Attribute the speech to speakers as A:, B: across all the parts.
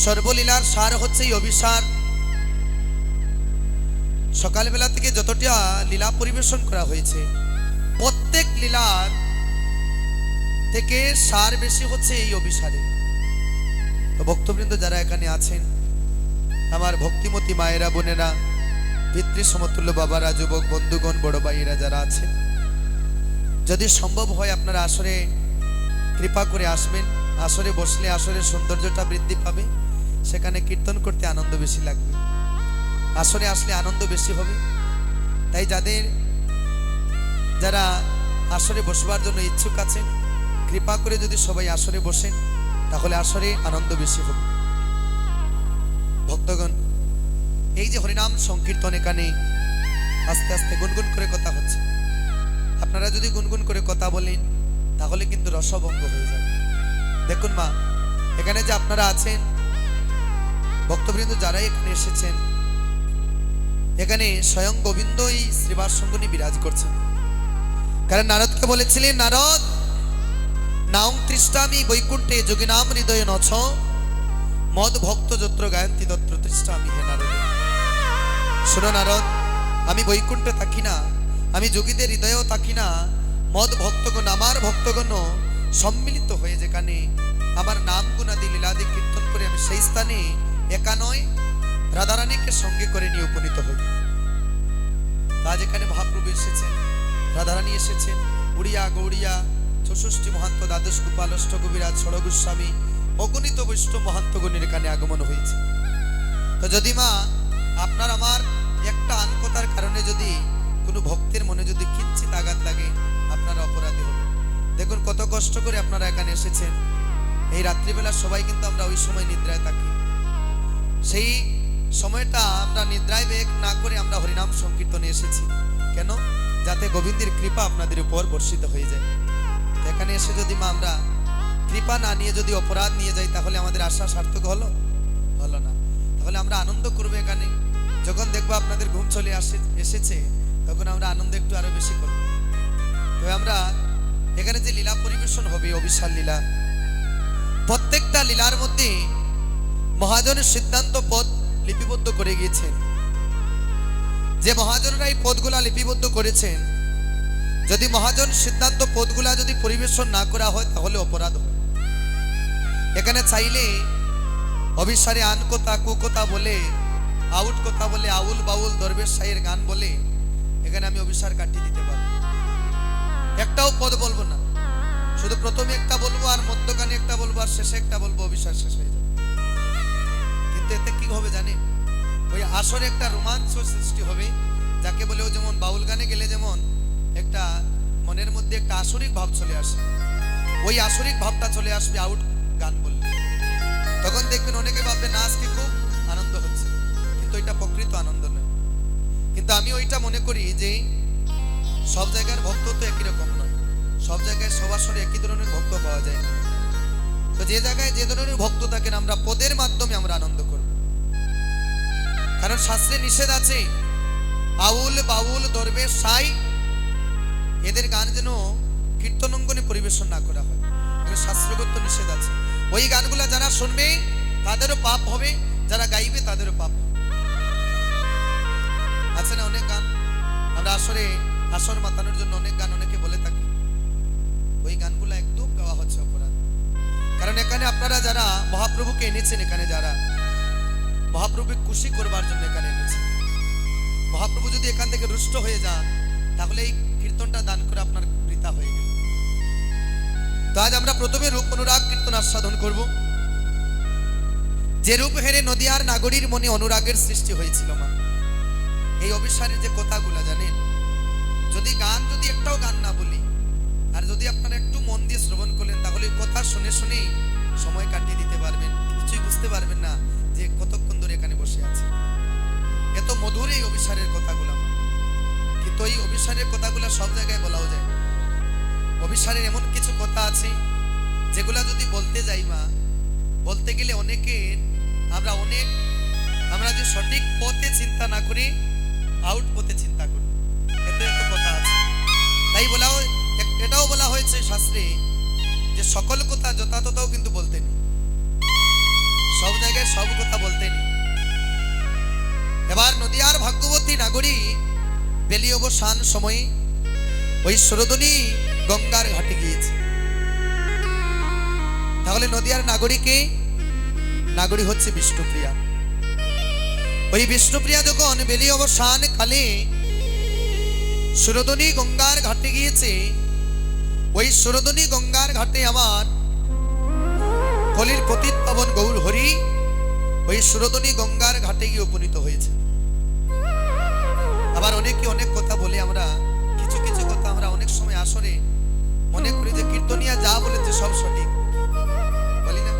A: সর্বলীলার সার হচ্ছে এই অভিসার। সকালবেলা থেকে যতটা লীলা পরিবেশন করা হয়েছে, প্রত্যেক লীলার থেকে সার বেশি হচ্ছে এই অভিসারে। তো ভক্তবৃন্দ যারা এখানে আছেন, আমার ভক্তিমতী মায়েরা, বোনেরা, পিতৃ সমতুল্য বাবারা, যুবক বন্ধুগণ, বড় ভাইয়েরা যারা আছেন, যদি সম্ভব হয় আপনারা আসরে কৃপা করে আসবেন। আসরে বসলে আসরের সৌন্দর্যটা বৃদ্ধি পাবে, সেখানে কীর্তন করতে আনন্দ বেশি লাগবে, আসরে আসলে আনন্দ বেশি হবে। তাই যারা আসরে বসবার জন্য ইচ্ছুক আছেন, কৃপা করে যদি সবাই আসরে বসেন তাহলে আসরে আনন্দ বেশি হবে। ভক্তগণ, এই যে হরিনাম সংকীর্তন, এখানে আস্তে আস্তে গুনগুন করে কথা হচ্ছে। আপনারা যদি গুনগুন করে কথা বলেন তাহলে কিন্তু রসভঙ্গ হয়ে যাবে। দেখুন মা, এখানে যে আপনারা আছেন ভক্তবৃন্দ, যারাই এখানে এসেছেন, এখানে স্বয়ং গোবিন্দই শ্রীবাস সঙ্গনী বিরাজ করছেন। কারণ নারদকে বলেছিলেন, নারদ নাম তৃষ্টামি বৈকুণ্ঠে যোগিনাম হৃদয়ে নছ, মদ ভক্ত যত্র গায়ন্তি তত্র তৃষ্টামি। হে নারদ, শোনো নারদ, আমি বৈকুণ্ঠে থাকি না, আমি যোগীদের হৃদয়েও থাকি না। মদ ভক্তগণ, আমার ভক্তগণ সম্মিলিত হয়ে যেখানে আমার নাম গুণাদি লীলাদি কীর্তন করে আমি সেই স্থানে একা নয়, রাধারানীকে সঙ্গে করে নিয়ে উপনীত হই। আজ এখানে মহাপ্রভু এসেছেন, রাধারানী এসেছেন, উড়িয়া গৌড়িয়া ৬৪ মহান্ত, দ্বাদশ গোপাল, অষ্টকবিরাজ, ষড়গোস্বামী, অগণিত বৈষ্ণব মহান্তগণের এখানে আগমন হয়েছে। তো যদি মা আপনার আমার একটা আনকতার কারণে যদি কোনো ভক্তের মনে যদি কিঞ্চিত আঘাত লাগে, আপনারা অপরাধী হবে। দেখুন কত কষ্ট করে আপনারা এখানে এসেছেন। এই রাত্রিবেলা সবাই কিন্তু আমরা ওই সময় নিদ্রায় থাকি, সেই সময়টা আমরা নিদ্রায় বেগ না করে আমরা হরিনাম সংকীর্তনে এসেছি। কেন? যাতে গোবিন্দের কৃপা আপনাদের উপর বর্ষিত হয়ে যায়। এখানে এসে যদি মা আমরা কৃপা না নিয়ে যদি অপরাধ নিয়ে যাই তাহলে আমাদের আশা সার্থক হলো না। তাহলে আমরা আনন্দ করবো এখানে। যখন দেখবো আপনাদের ঘুম চলে এসেছে, তখন আমরা আনন্দ একটু আরো বেশি করবো। তবে আমরা এখানে যে লীলা পরিবেশন হবে, অভিসার লীলা, প্রত্যেকটা লীলার মধ্যে মহাজনের সিদ্ধান্ত পদ লিপিবদ্ধ করে গিয়েছেন। যে মহাজনরা এই পদগুলা লিপিবদ্ধ করেছেন, যদি মহাজন সিদ্ধান্ত পদগুলা যদি পরিবেশন না করা হয় তাহলে অপরাধ হয়। এখানে চাইলে অভিসারে আন কথা কুকথা বলে, আউট কথা বলে, আউল বাউল দরবেশ সাইয়ের গান বলে এখানে আমি অভিসার কাটিয়ে দিতে পারবো। একটাও পদ বলবো না, শুধু প্রথমে একটা বলবো, আর মধ্যখানে একটা বলবো, আর শেষে একটা বলবো, অভিসার শেষ হয়ে যাবে। কিন্তু এতে কি হবে জানেন? ওই আসরে একটা রোমাঞ্চ সৃষ্টি হবে, যাকে বলে, ও যেমন বাউল গানে গেলে যেমন একটা মনের মধ্যে একটা আসরিক ভাব চলে আসে, ওই আসরিক ভাবটা চলে আসবে আউট গান বললে। তখন দেখবেন অনেকে ভাববে না আজকে খুব আনন্দ হচ্ছে, কিন্তু ওইটা প্রকৃত আনন্দ নয়। কিন্তু আমি ওইটা মনে করি যে সব জায়গার ভক্ত তো একই রকম নয়, সব জায়গায় সব আসরে একই ধরনের ভক্ত পাওয়া যায় না। তো যে জায়গায় যে ধরনের ভক্ত থাকেন, আমরা পদের মাধ্যমে আমরা আনন্দ করব। কারণ শাস্ত্রে নিষেধ আছে, আউল বাউল দরবেশ সাই এদের গান যেন কীর্তন অঙ্গনে পরিবেশন না করা হয়, শাস্ত্রগত নিষেধ আছে। ওই গানগুলা যারা শুনবে তাদেরও পাপ হবে, যারা গাইবে তাদেরও পাপ হবে। আছে না অনেক গান, আমরা আসর মাতানোর জন্য অনেক গান অনেকে বলে থাকি, ওই গানগুলা একদম গাওয়া হচ্ছে অপরাধ। কারণ এখানে আপনারা যারা মহাপ্রভুকে এনেছেন, এখানে যারা মহাপ্রভুকে খুশি করবার জন্য এখানে এনেছেন, মহাপ্রভু যদি এখান থেকে রুষ্ট হয়ে যান তাহলে এই কীর্তনটা দান করে আপনার বৃথা হয়ে গেল। তো আজ আমরা প্রথমে রূপ অনুরাগ কীর্তন আস্বাদন করব। যে রূপ হেরে নদিয়ার নাগরীর মনে অনুরাগের সৃষ্টি হয়েছিল মা, এই অভিসারের যে কথাগুলা জানেন, যদি একটাও গান না বলি, আর যদি আপনারা একটু মন দিয়ে শ্রবণ করলেন, তাহলে কথা শুনে শুনেই সময় কাটিয়ে দিতে পারবেন, কিছুই বুঝতে পারবেন না যে কতক্ষণ ধরে এখানে বসে আছে। এত মধুর এই অভিসারের কথাগুলা, কিন্তু এই অভিসারের কথাগুলা সব জায়গায় বলাও যায়। অভিসারের এমন কিছু কথা আছে যেগুলা যদি বলতে যাই মা, বলতে গেলে আমরা যে সঠিক পথে চিন্তা না করি, আউট পথে চিন্তা করি, এত কথা আছে। তাই এটাও বলা হয়েছে শাস্ত্রে যে সকল কথা যথাযথও কিন্তু বলতে নেই, সব জায়গায় সব কথা বলতে নেই। এবার নদিয়ার ভাগ্যবতী নাগরী বেলি অবসান সময়ে ওই সুরধনী গঙ্গার ঘাটে গিয়েছে। তাহলে নদিয়ার নাগরীকে নাগরী হচ্ছে বিষ্ণুপ্রিয়া। ওই বিষ্ণুপ্রিয়া যখন বেলি অবসান কালে সুরধনী গঙ্গার ঘাটে গিয়েছে, ওই সুরধনী গঙ্গার ঘাটে আমার কলির পতিত পাবন গৌর হরি ওই সুরধনী গঙ্গার ঘাটে গিয়ে উপনীত হয়েছে। আবার অনেকে অনেক কথা বলে, আমরা কিছু কিছু কথা আমরা অনেক সময় আসরে মনে করি যে কীর্তনিয়া যা বলেছে সব সঠিক, বলি না?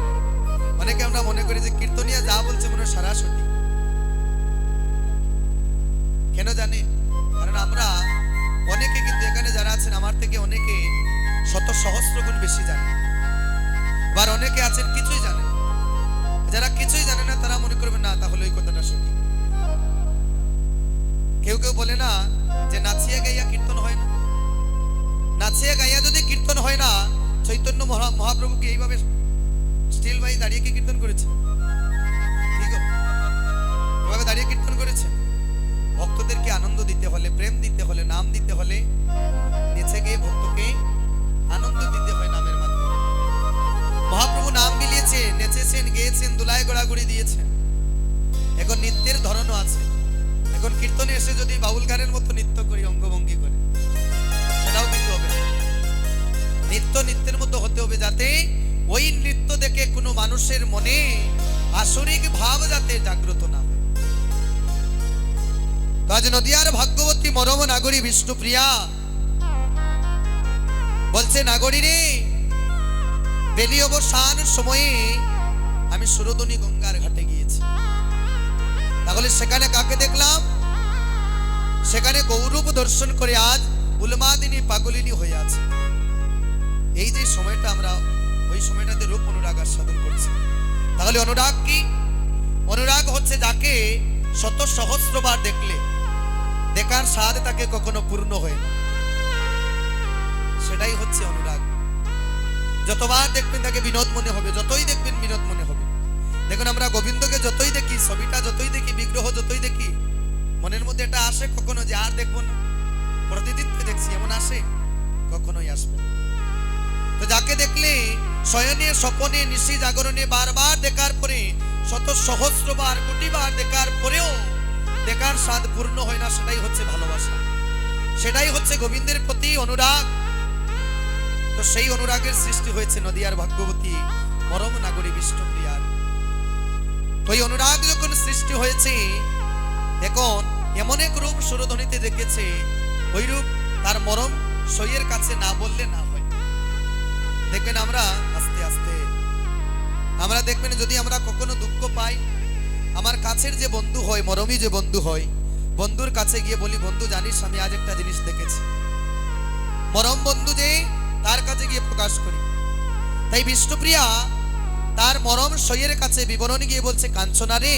A: অনেকে আমরা মনে করি যে কীর্তনিয়া যা বলছে মনে হয় সারা সঠিক। কেন জানে? কারণ আমরা অনেকে কিন্তু এখানে যারা আছেন আমার থেকে অনেকে শত সহস্র গুণ বেশি জানে। আবার অনেকে আছেন কিছুই জানেন, যারা কিছুই জানে না তারা মনে করবে না তাহলে ওই কথাটা সঠিক। কেউ কেউ বলে না যে নাচিয়া গাইয়া কীর্তন হয় না। নাচিয়া গাইয়া যদি কীর্তন হয় না, চৈতন্য মহাপ্রভুকে এইভাবে স্টিল বাই দাঁড়িয়ে কি কীর্তন করেছে? ঠিক এভাবে দাঁড়িয়ে কীর্তন করেছে। ভক্তদেরকে আনন্দ দিতে হলে, প্রেম দিতে হলে, নাম দিতে হলে নেচে গিয়ে ভক্তকে আনন্দ দিতে হয় নামের মাধ্যমে। মহাপ্রভু নাম বিলিয়েছে, নেচেছেন, গেয়েছেন, দুলায় গোড়াগুড়ি দিয়েছেন। এখন নৃত্যের ধরনও আছে। এখন কীর্তনে এসে যদি বাউল গানের মতো নৃত্য করি অঙ্গভঙ্গি করে, সেটাও কিন্তু হবে না। নৃত্য নৃত্যের মতো হতে হবে, যাতে ওই নৃত্য দেখে কোনো মানুষের মনে আসরিক ভাব যাতে জাগ্রত না হয়। আজ নদিয়ার ভাগ্যবতী মরম নাগরী বিষ্ণুপ্রিয়া বলছে, নাগরী রে, বেলি অবসান সময়ে আমি সুরধনী গঙ্গার ঘাটে গিয়েছি। তাহলে সেখানে কাকে দেখলাম? সেখানে গৌরব দর্শন করে আজ উন্মাদিনী পাগলিনী হয়ে আছে। এই যে সময়টা আমরা ওই সময়টাতে রূপ অনুরাগ আস্বাদন করছি। তাহলে অনুরাগ কি? অনুরাগ হচ্ছে যাকে শত সহস্রবার দেখলে দেখার স্বাদ তাকে কখনো পূর্ণ হয় না, সেটাই হচ্ছে অনুরাগ। যতবার দেখবেন তাকে বিনোদ মনে হবে, যতই দেখবেন বিনোদ মনে হবে। দেখুন আমরা গোবিন্দকে যতই দেখি, ছবিটা যতই দেখি, বিগ্রহ যতই দেখি, মনের মধ্যে এটা আসে কখনো যে আর দেখবো না, প্রতিদিন তো দেখছি, এমন আসে? কখনোই আসবে। তো যাকে দেখলে শয়নে স্বপনে নিশি জাগরণে বারবার দেখার পরে, শত সহস্রবার কোটিবার দেখার পরেও দেখার স্বাদ পূর্ণ হয় না, সেটাই হচ্ছে ভালোবাসা, সেটাই হচ্ছে গোবিন্দের প্রতি অনুরাগ। তো সেই অনুরাগের সৃষ্টি হয়েছে নদিয়ার ভাগ্যবতী মরম নাগরী বিষ্ণুপ্রিয়ার। তো এই অনুরাগ যখন সৃষ্টি হয়েছে, এখন এমন এক রূপ সুরধনীতে দেখেছে, ওই রূপ তার মরম সইয়ের কাছে না বললে না হয়। দেখবেন আমরা আস্তে আস্তে আমরা দেখবেন যদি আমরা কখনো দুঃখ পাই, আমার কাছের যে বন্ধু হয়, মরমী যে বন্ধু হয়, বন্ধুর কাছে গিয়ে বলি, বন্ধু জানিস আমি আজ একটা জিনিস দেখেছি। মরম বন্ধু যে তার কাছে গিয়ে প্রকাশ করি। তাই বিষ্ণুপ্রিয়া তার মরম সইয়ের কাছে বিবরণ গিয়ে বলছে, কাঞ্চনা রে,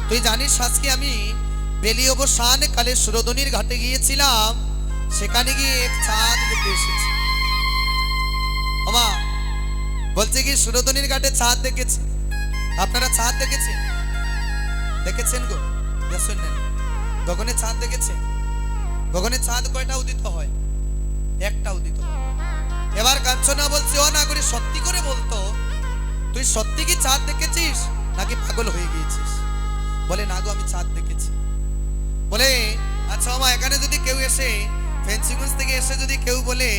A: তুই জানিস আজকে আমি বেলি অবসান কালে সুরধনীর ঘাটে গিয়েছিলাম, সেখানে গিয়ে এক চাঁদ দেখে এসেছি। আমা বলছে কি সুরধনীর ঘাটে চাঁদ দেখেছি। আপনারা চাঁদ দেখেছেন? দেখেছেন গো? গগনে চাঁদ দেখেছেন? গগনে চাঁদ কয়টা উদিত হয়? একটা উদিত হয়। এবার কাঞ্চনা বলছে, ও নাগরী সত্যি করে বলতো, তুই সত্যি কি চাঁদ দেখেছিস নাকি পাগল হয়ে গিয়েছিস? বলে না গো, আমি চাঁদ দেখেছি। বলে আচ্ছা আমা, এখানে যদি কেউ এসে ফেন্সিগঞ্জ থেকে এসে যদি কেউ বলে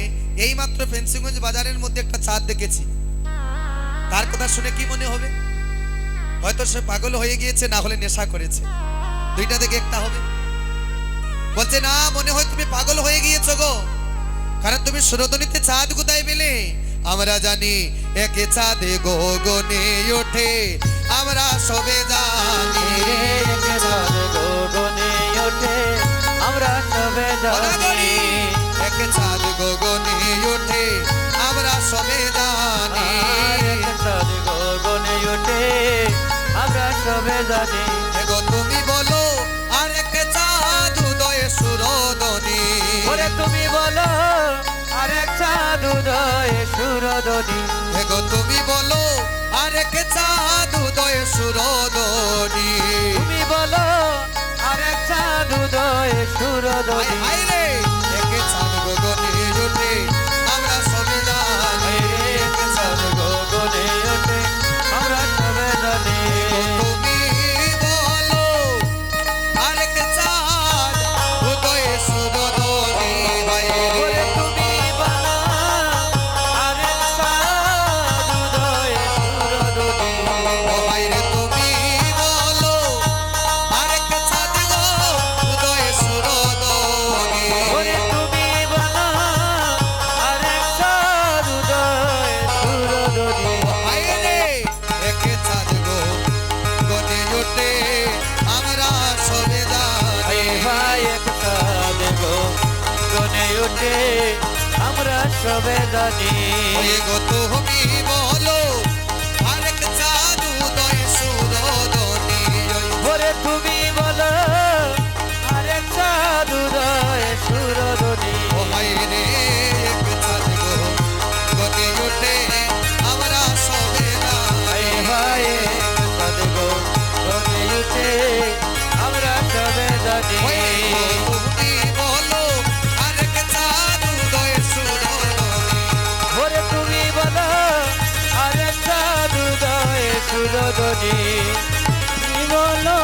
A: এই মাত্র ফেন্সিগঞ্জ বাজারের মধ্যে একটা চাঁদ দেখেছি, তার কথা শুনে কি মনে হবে? হয়তো সে পাগল হয়ে গিয়েছে, না হলে নেশা করেছে, দুইটা থেকে একটা হবে। বলছে না, মনে হয় তুমি পাগল হয়ে গিয়েছো গো, কারণ তুমি সুরধনীতে চাঁদ কোথায় পেলে? আমরা জানি একে চাঁদে গগনে ওঠে, আমরা সবে জানি
B: একে চাঁদে গগনে ওঠে, আমরা সবে জানি।
A: একে চাঁদ গগনে ওঠে, আমরা সবে জানি।
B: একে চাঁদে গগনে ওঠে, আমরা সবে জানি।
A: এগো তুমি বলো আর একে চাঁদ উদয়ে সুরধনী।
B: ওরে তুমি বলো আরেক চাঁদ উদয়ে সুরধনী
A: এগো তুমি বলো আরেক চাঁদ উদয় সুরধনী
B: তুমি বলো আরেক চাঁদ উদয়ে সুরধনী
A: হায় রে একে চাঁদ গগনে ওঠে আমরা সবে জানি
B: এক চাঁদ গগনে ওঠে আমরা সবে জানি
A: তুমি বলো আরেক চাঁদ উদয় সুরধনী হায় রে
B: ওরে তুমি বলো আরেক চাঁদ উদয়ে সুরধনী
A: ও হায় রে তুমি বলো আরেক চাঁদ গো উদয় সুরধনী
B: ওরে তুমি বলো আরেক চাঁদ উদয়ে সুরধনী
A: হায় রে একে চাঁদ গো গনে ওঠে আমরা সবে জানি
B: এই ভাই এক চাঁদ গো গনে ওঠে আমরা সবে জানি
A: ওই গো তুমি বলো আরেক চাঁদ উদয় সুরধনী
B: ওরে তুমি বলো আরেক চাঁদ উদয়ে সুরধনী
A: ও হায় রে এক চাঁদ গো গনে ওঠে আমরা সবে
B: এই
A: জানি
B: ভাই এক চাঁদ গো গনে ওঠে আমরা সবে জানি
A: ওই গো তুমি বলো আরেক চাঁদ উদয় সুরধনী
B: ওরে তুমি বলো আরেক চাঁদ উদয়ে সুরধনী তুমি বলো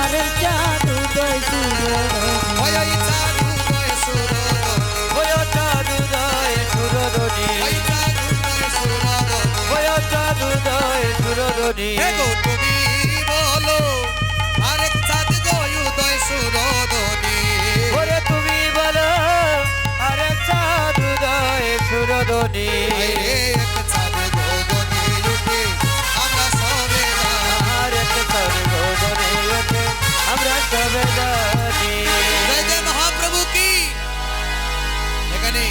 B: আরেক চাঁদ উদয়ে সুরধনী
A: ওই ওই চাঁদ উদয় সুরধনী
B: ওই চাঁদ উদয়ে সুরধনী
A: ওই চাঁদ উদয় সুরধনী
B: ওই চাঁদ উদয়ে সুরধনী
A: এগো তুমি বলো আরেক চাঁদ গো উদয় সুরধনী
B: ওরে তুমি বলো আরেক চাঁদ উদয়ে সুরধনী
A: হায়রে এক চাঁদ গো গনে উঠে আমরা সবে জানি
B: আরেক চাঁদ গগনে ওঠে আমরা সবে জানি
A: জয় জয় মহাপ্রভু কি এখানে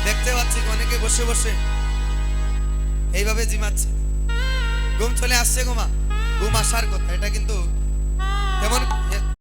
A: দেখতে পাচ্ছি অনেকে বসে বসে এইভাবে জিমাচ্ছে ঘুম চলে আসছে ঘুম আসার কথা এটা কিন্তু তেমন